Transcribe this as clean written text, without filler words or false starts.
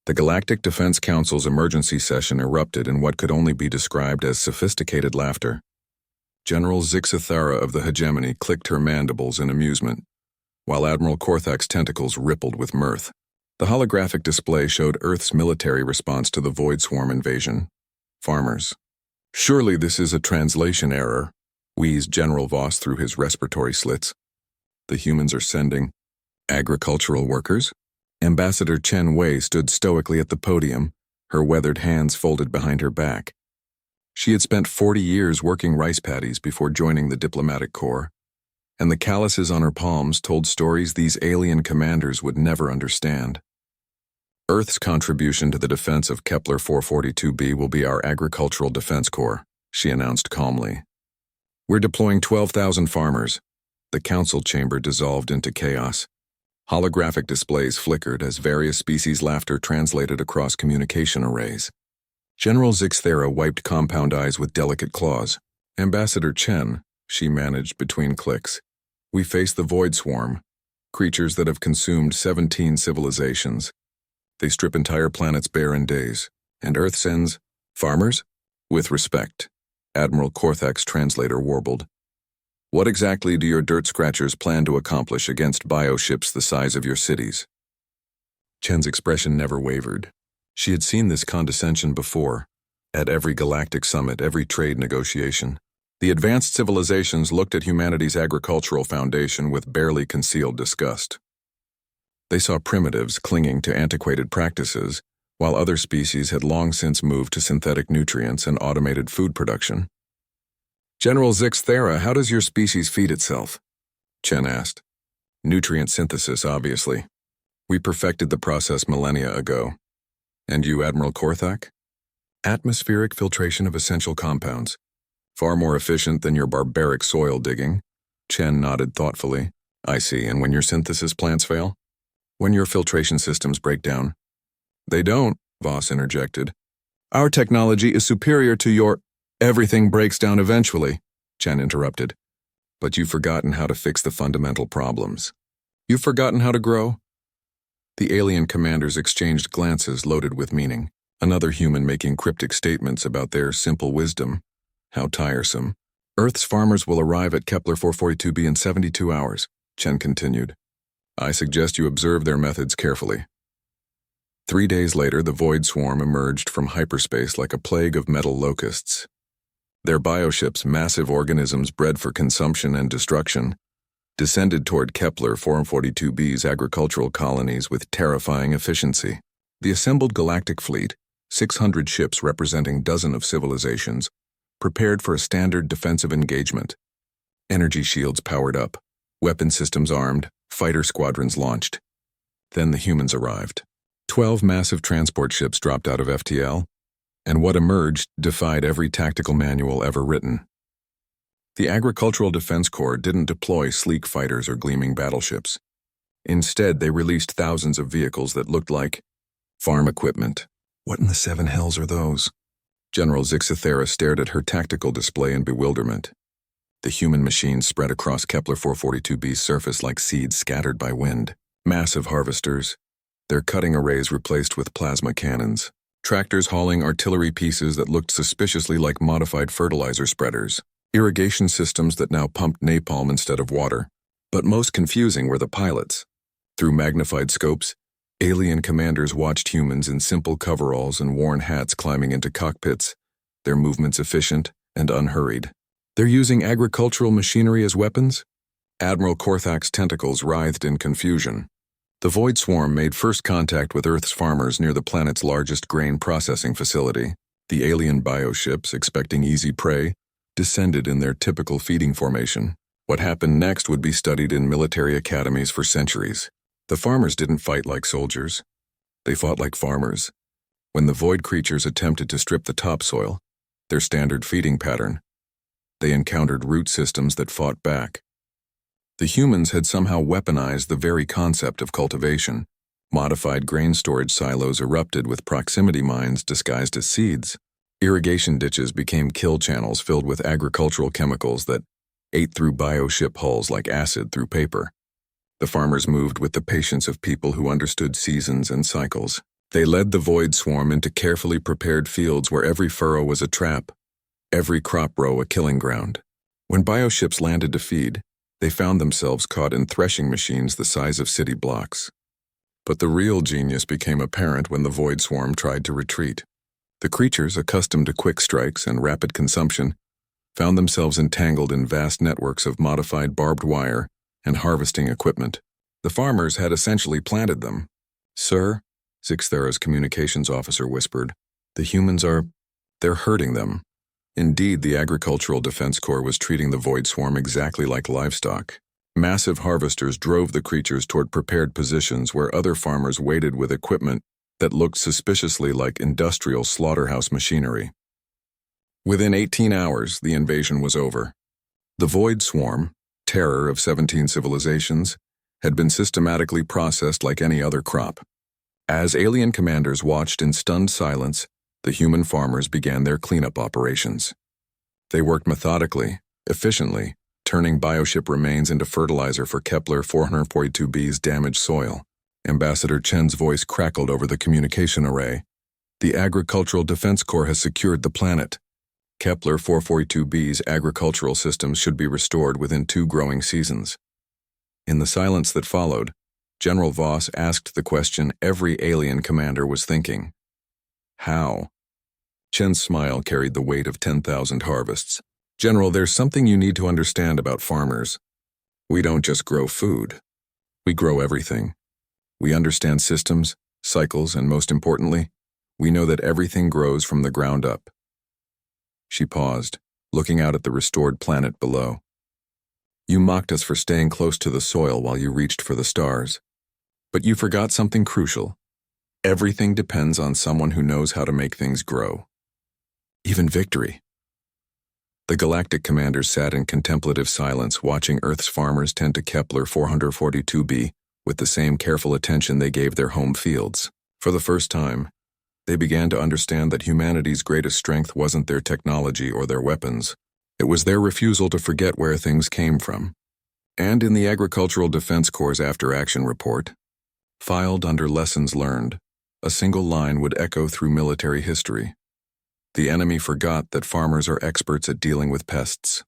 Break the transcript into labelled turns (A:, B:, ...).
A: The Galactic Defense Council's emergency session erupted in what could only be described as sophisticated laughter. General Zixathara of the Hegemony clicked her mandibles in amusement, while Admiral Korthak's tentacles rippled with mirth. The holographic display showed Earth's military response to the Void Swarm invasion. Farmers. Surely this is a translation error, wheezed General Voss through his respiratory slits. The humans are sending agricultural workers? Ambassador Chen Wei stood stoically at the podium, her weathered hands folded behind her back. She had spent 40 years working rice paddies before joining the diplomatic corps, and the calluses on her palms told stories these alien commanders would never understand. Earth's contribution to the defense of Kepler 442b will be our Agricultural Defense Corps, she announced calmly. We're deploying 12,000 farmers. The council chamber dissolved into chaos. Holographic displays flickered as various species' laughter translated across communication arrays. General Zixathara wiped compound eyes with delicate claws. Ambassador Chen, she managed between clicks. We face the Void Swarm, creatures that have consumed 17 civilizations. They strip entire planets bare in days, and Earth sends farmers? With respect, Admiral Korthak's translator warbled. What exactly do your dirt scratchers plan to accomplish against bioships the size of your cities? Chen's expression never wavered. She had seen this condescension before, at every galactic summit, every trade negotiation. The advanced civilizations looked at humanity's agricultural foundation with barely concealed disgust. They saw primitives clinging to antiquated practices, while other species had long since moved to synthetic nutrients and automated food production. General Zixathara, how does your species feed itself? Chen asked. Nutrient synthesis, obviously. We perfected the process millennia ago. And you, Admiral Korthak? Atmospheric filtration of essential compounds. Far more efficient than your barbaric soil digging. Chen nodded thoughtfully. I see, and when your synthesis plants fail? When your filtration systems break down? They don't, Voss interjected. Our technology is superior to your— Everything breaks down eventually, Chen interrupted. But you've forgotten how to fix the fundamental problems. You've forgotten how to grow? The alien commanders exchanged glances loaded with meaning. Another human making cryptic statements about their simple wisdom. How tiresome. Earth's farmers will arrive at Kepler 442b in 72 hours, Chen continued. I suggest you observe their methods carefully. 3 days later, the Void Swarm emerged from hyperspace like a plague of metal locusts. Their bioships, massive organisms bred for consumption and destruction, descended toward Kepler 442b's agricultural colonies with terrifying efficiency. The assembled galactic fleet, 600 ships representing dozens of civilizations, prepared for a standard defensive engagement. Energy shields powered up, weapon systems armed, fighter squadrons launched. Then the humans arrived. 12 massive transport ships dropped out of FTL, and what emerged defied every tactical manual ever written. The Agricultural Defense Corps didn't deploy sleek fighters or gleaming battleships. Instead, they released thousands of vehicles that looked like farm equipment. What in the seven hells are those? General Zixathara stared at her tactical display in bewilderment. The human machines spread across Kepler 442b's surface like seeds scattered by wind. Massive harvesters, their cutting arrays replaced with plasma cannons. Tractors hauling artillery pieces that looked suspiciously like modified fertilizer spreaders. Irrigation systems that now pumped napalm instead of water. But most confusing were the pilots. Through magnified scopes, alien commanders watched humans in simple coveralls and worn hats climbing into cockpits, their movements efficient and unhurried. They're using agricultural machinery as weapons? Admiral Korthak's tentacles writhed in confusion. The Void Swarm made first contact with Earth's farmers near the planet's largest grain processing facility. The alien bioships, expecting easy prey, descended in their typical feeding formation. What happened next would be studied in military academies for centuries. The farmers didn't fight like soldiers. They fought like farmers. When the Void creatures attempted to strip the topsoil, their standard feeding pattern, they encountered root systems that fought back. The humans had somehow weaponized the very concept of cultivation. Modified grain storage silos erupted with proximity mines disguised as seeds. Irrigation ditches became kill channels filled with agricultural chemicals that ate through bioship hulls like acid through paper. The farmers moved with the patience of people who understood seasons and cycles. They led the void swarm into carefully prepared fields where every furrow was a trap, every crop row a killing ground. When bioships landed to feed, they found themselves caught in threshing machines the size of city blocks. But the real genius became apparent when the void swarm tried to retreat. The creatures, accustomed to quick strikes and rapid consumption, found themselves entangled in vast networks of modified barbed wire and harvesting equipment. The farmers had essentially planted them. "Sir," Zixthera's communications officer whispered, "they're hurting them." Indeed, the Agricultural Defense Corps was treating the void swarm exactly like livestock. Massive harvesters drove the creatures toward prepared positions where other farmers waited with equipment that looked suspiciously like industrial slaughterhouse machinery. Within 18 hours, the invasion was over. The void swarm, terror of 17 civilizations, had been systematically processed like any other crop. As alien commanders watched in stunned silence, the human farmers began their cleanup operations. They worked methodically, efficiently, turning bioship remains into fertilizer for Kepler 442b's damaged soil. Ambassador Chen's voice crackled over the communication array. "The Agricultural Defense Corps has secured the planet. Kepler 442b's agricultural systems should be restored within 2 growing seasons." In the silence that followed, General Voss asked the question every alien commander was thinking. How? Chen's smile carried the weight of 10,000 harvests. "General, there's something you need to understand about farmers. We don't just grow food. We grow everything. We understand systems, cycles, and most importantly, we know that everything grows from the ground up." She paused, looking out at the restored planet below. "You mocked us for staying close to the soil while you reached for the stars. But you forgot something crucial. Everything depends on someone who knows how to make things grow. Even victory." The Galactic commanders sat in contemplative silence, watching Earth's farmers tend to Kepler 442b with the same careful attention they gave their home fields. For the first time, they began to understand that humanity's greatest strength wasn't their technology or their weapons. It was their refusal to forget where things came from. And in the Agricultural Defense Corps' after-action report, filed under Lessons Learned, a single line would echo through military history. The enemy forgot that farmers are experts at dealing with pests.